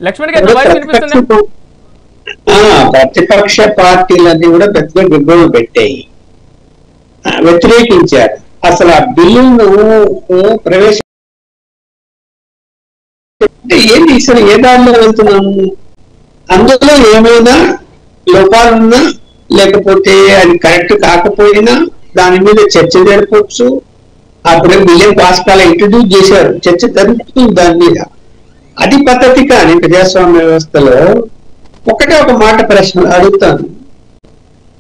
లక్ష్మణ్ గారు వాయిస్ వినిపిస్తుందా? ప్రతిపక్ష పార్టీలన్నీ కూడా పెద్దగా దిగ్గులు పెట్టాయి, వ్యతిరేకించారు. అసలు ఆ బిల్లును ప్రవేశ ఏంటి అసలు ఏ దారిలో వెళ్తున్నాము, అందులో ఏమైనా లోపాలున్నా లేకపోతే అది కరెక్ట్ కాకపోయినా దాని మీద చర్చ జరపవచ్చు. అప్పుడే బిల్లు పాస్ కాల ఇంట్రడ్యూస్ చేశారు, చర్చ జరుగుతుంది దాని మీద. అది పద్ధతి. కానీ ప్రజాస్వామ్య వ్యవస్థలో ఒకటే ఒక మాట ప్రశ్న అడుగుతాను.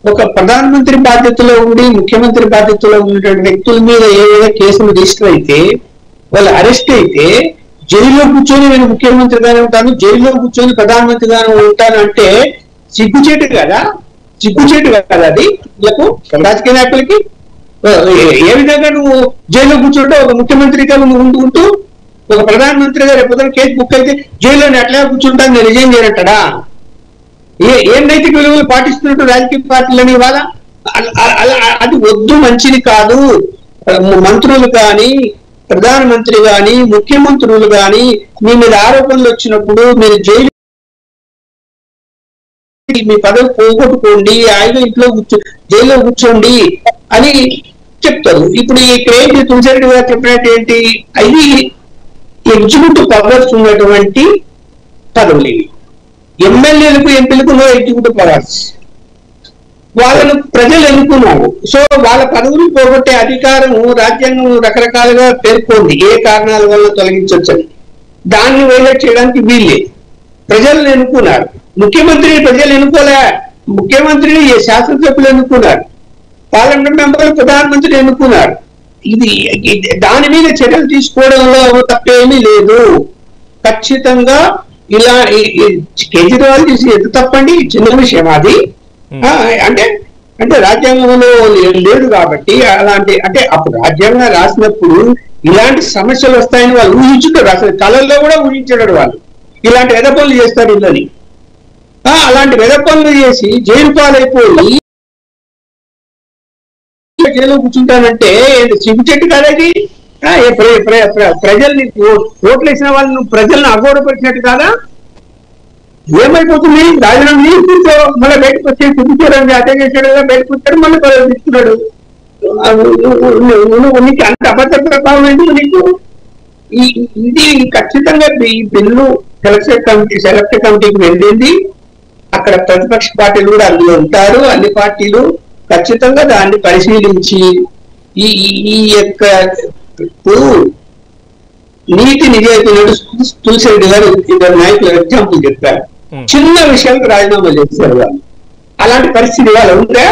ఒక ప్రధానమంత్రి బాధ్యతలో ఉండి ముఖ్యమంత్రి బాధ్యతలో ఉన్నటువంటి వ్యక్తుల మీద ఏదైనా కేసులు రిజిస్టర్ అయితే, వాళ్ళు అరెస్ట్ అయితే, జైల్లో కూర్చొని నేను ముఖ్యమంత్రిగానే ఉంటాను, జైల్లో కూర్చొని ప్రధానమంత్రిగానే ఉంటాను అంటే సిగ్గుచేటు కదా? సిగ్గుచేటు కదా అది వీళ్ళకు, రాజకీయ నాయకులకి? ఏ విధంగా నువ్వు జైల్లో కూర్చుంటే ఒక ముఖ్యమంత్రిగా నువ్వు ఉంటూ ఒక ప్రధానమంత్రిగా రేపు కేసు బుక్ అయితే జైల్లో ఎట్లా కూర్చుంటాను, నేను రిజైన్ చేయనంటాడా? ఏం నైతిక విలువలు పాటిస్తున్నట్టు రాజకీయ పార్టీలని ఇవాళ? అది వద్దు, మంచిది కాదు. మంత్రులు కానీ ప్రధానమంత్రి కానీ ముఖ్యమంత్రులు కానీ మీ మీద ఆరోపణలు వచ్చినప్పుడు మీరు మీ పదవి పోగొట్టుకోండి, ఆయన ఇంట్లో జైల్లో కూర్చోండి అని చెప్తారు. ఇప్పుడు ఇక్కడ ఏంటి తులసిరెడ్డి గారు చెప్పినట్టు ఏంటి, అది ఎగ్జిక్యూటివ్ పవర్స్ ఉన్నటువంటి పదవులు ఇవి. ఎమ్మెల్యేలకు ఎంపీలకు నో ఎగ్జిక్యూటివ్ పవర్స్. వాళ్ళను ప్రజలు ఎన్నుకున్నారు. సో వాళ్ళ పదవులు పోగొట్టే అధికారం రాజ్యాంగం రకరకాలుగా పేర్కొంది, ఏ కారణాల వల్ల తొలగించవచ్చని. దాన్ని వైలేట్ చేయడానికి వీళ్ళే ప్రజలను ఎన్నుకున్నారు. ముఖ్యమంత్రిని ప్రజలు ఎన్నుకోలే, ముఖ్యమంత్రిని శాసనసభ్యులు ఎన్నుకున్నారు, పార్లమెంట్ మెంబర్లు ప్రధానమంత్రిని ఎన్నుకున్నారు. ఇది దాని మీద చర్యలు తీసుకోవడంలో తప్పేమీ లేదు. ఖచ్చితంగా ఇలా కేజ్రీవాల్ చేసి ఎంత తప్పండి, చిన్న విషయం అది. అంటే రాజ్యాంగంలో లేదు కాబట్టి అలాంటి, అంటే అప్పుడు రాజ్యాంగం రాసినప్పుడు ఇలాంటి సమస్యలు వస్తాయని వాళ్ళు ఊహించుంటారు. అసలు కళల్లో కూడా ఊహించాడు వాళ్ళు ఇలాంటి వెద పనులు చేస్తారు ఇళ్ళని. అలాంటి వెద పనులు చేసి జైలు పాలైపోయి జైలు కూర్చుంటానంటే సిగ్గుచెట్టు కాదది. ప్రజల్ని ఓట్లు వేసిన వాళ్ళని ప్రజల్ని అగౌరవపరిచినట్టు కాదా? ఏమైపోతుంది, రాజీనామా కూర్చో, మళ్ళీ బయటకు వచ్చి కూర్చోడానికి అటెండ్ చేశాడు కదా, బయటకు వచ్చాడు, మళ్ళీ తీసుకున్నాడు. నీకు అంత అబద్ధ ప్రభావం ఎందుకు నీకు? ఇది ఖచ్చితంగా ఈ బిల్లు సెలెక్ట్ కమిటీకి వెళ్ళింది. అక్కడ ప్రతిపక్ష పార్టీలు కూడా అందులో ఉంటారు. అన్ని పార్టీలు ఖచ్చితంగా దాన్ని పరిశీలించి ఈ యొక్క నీతి నిజాయితీలు తులసిరెడ్డి గారు ఇద్దరు నాయకులు ఎగ్జాంపుల్ చెప్పారు. చిన్న విషయాలకు రాజీనామా చేశారు వాళ్ళు. అలాంటి పరిస్థితి వాళ్ళు ఉంటే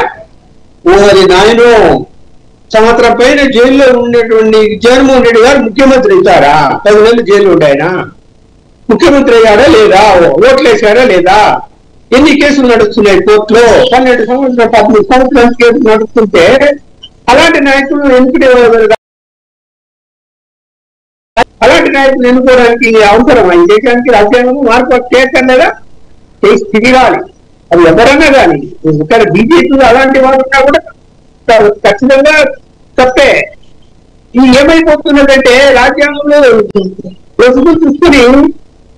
ఓరి నాయనో, సంవత్సరం పైన జైల్లో ఉండేటువంటి జగన్మోహన్ రెడ్డి గారు ముఖ్యమంత్రి అవుతారా? 10 నెలలు జైలు ఉంటాయన ముఖ్యమంత్రి అయ్యాడా లేదా? ఓట్లు వేసాడా లేదా? ఎన్ని కేసులు నడుస్తున్నాయి కోర్టులో? 12 సంవత్సరాలు 13 సంవత్సరాల కేసులు నడుస్తుంటే అలాంటి నాయకులు ఎన్నుకోవడానికి అవసరం. ఈ దేశానికి రాజ్యాంగం మార్పు చేయక్కర్లేదా? చేసి తిరగాలి. అది ఎవరన్నా కానీ, ఇక్కడ బీజేపీ అలాంటి వారు ఉన్నా కూడా ఖచ్చితంగా తప్పే. ఇది ఏమైపోతున్నదంటే రాజ్యాంగంలో రుసుము చూసుకుని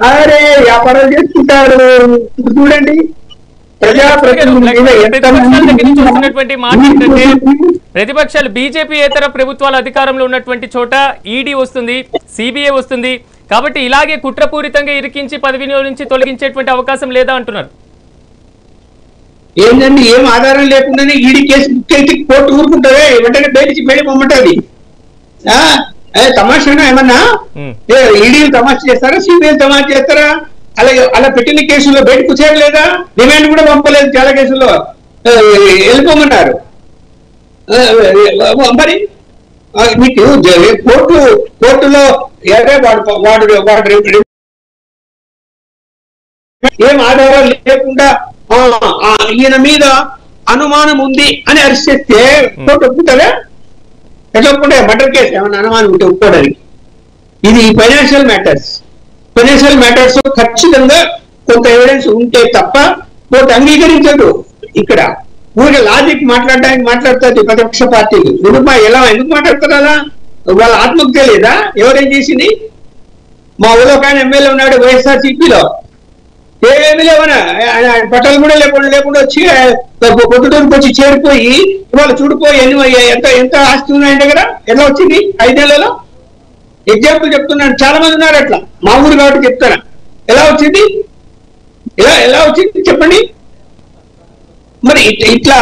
అరే వ్యాపారాలు చేసుకుంటారు. చూడండి, ప్రతిపక్షాలు బీజేపీయేతర ప్రభుత్వాలు అధికారంలో ఉన్నటువంటి చోట ఈడీ వస్తుంది, సిబిఐ వస్తుంది. కాబట్టి ఇలాగే కుట్రపూరితంగా ఇరికించి పదవి నుంచి తొలగించేటువంటి అవకాశం లేదా అంటున్నారు. ఏంటండి, ఏం ఆధారం లేకుండానే ఈడీ కేసు బుక్ అయితే కోర్టు ఊరుకుంటారే, వెంటనే బయటికి పొమ్మంటది. తమాషానా ఏమన్నా? ఈడీలు తమాషా చేస్తారా, సిబిఐలు తమాషా చేస్తారా? అలాగే అలా పెట్టిన కేసుల్లో బయటకు వచ్చేయలేదా? డిమాండ్ కూడా పంపలేదు, చాలా కేసుల్లో వెళ్ళిపోమన్నారు. మరి మీకు కోర్టులో వాడు ఏం ఆధారాలు లేకుండా ఈయన మీద అనుమానం ఉంది అని అరెస్ట్ చేస్తే కోర్టు ఒప్పుకుంటారా? ఎట్లా ఒప్పుకుంటే మర్డర్ కేసు ఏమన్నా అనుమానం ఉంటే ఒప్పుకోవడానికి. ఇది ఫైనాన్షియల్ మ్యాటర్స్ ఖచ్చితంగా కొంత ఎవిడెన్స్ ఉంటే తప్ప కోర్టు అంగీకరించదు. ఇక్కడ ఊరికే లాజిక్ మాట్లాడడానికి మాట్లాడుతుంది ప్రతిపక్ష పార్టీలు. ఎందుకు మాట్లాడతారు అలా? వాళ్ళ ఆత్మహత్య లేదా? ఎవరేం చేసింది? మా ఊళ్ళో ఒక ఆయన ఎమ్మెల్యే ఉన్నాడు వైఎస్ఆర్సీపీలో, ఏమి లేవనా ఆయన బట్టలు కూడా లేకుండా వచ్చి పొద్దుటూరుకు వచ్చి చేరిపోయి ఇవాళ చూడిపోయి ఎంత ఎంత ఆస్తి ఉన్నాయంటే కదా ఎలా వచ్చింది 5 నెలలలో? ఎగ్జాంపుల్ చెప్తున్నాను, చాలా మంది ఉన్నారు అట్లా, మా ఊరు కాబట్టి చెప్తాను. ఎలా వచ్చింది ఎలా వచ్చింది చెప్పండి. మరి ఇట్లా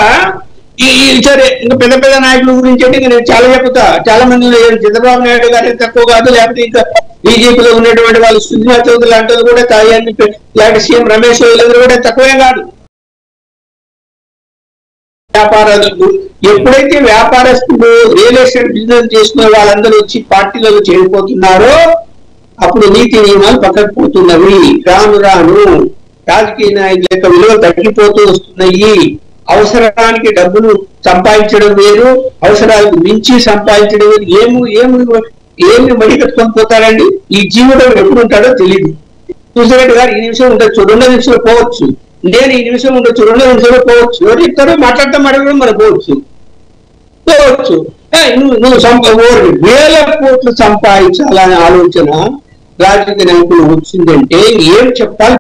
సరే ఇంకా పెద్ద పెద్ద నాయకుల గురించి అంటే నేను చాలా చెప్తా. చాలా మంది చంద్రబాబు నాయుడు గారి తక్కువ కాదు, లేకపోతే ఇంకా బీజేపీలో ఉన్నటువంటి వాళ్ళు సుజనా చౌదరి లాంటి కూడా ఇలాంటి సీఎం రమేష్ వీళ్ళందరూ కూడా తక్కువే కాదు. వ్యాపారాలకు ఎప్పుడైతే వ్యాపారస్తులు రియల్ ఎస్టేట్ బిజినెస్ చేసుకునే వాళ్ళందరూ వచ్చి పార్టీలలో చేరిపోతున్నారో అప్పుడు నీతి నియమాలు పక్కకు పోతున్నవి. రాను రాను రాజకీయ నాయకుల యొక్క విలువ తగ్గిపోతూ వస్తున్నాయి. అవసరానికి డబ్బులు సంపాదించడం వేరు, అవసరాలకు మించి సంపాదించడం వేరు. ఏమి మడి కట్టుకొని పోతారండి? ఈ జీవితం ఎప్పుడు ఉంటాడో తెలియదు. చూసినట్టు గారు ఈ నిమిషం ఉండొచ్చు, 2 నిమిషాలు పోవచ్చు, నేను ఈ నిమిషం ఉండొచ్చు, 2 నిమిషాలు పోవచ్చు. ఎవరు చెప్తారో మాట్లాడతాం, అడగడం మనం పోవచ్చు. నువ్వు వేల కోట్లు సంపాదించాలనే ఆలోచన రాజకీయ నాయకులు వచ్చిందంటే ఏం చెప్పాలి?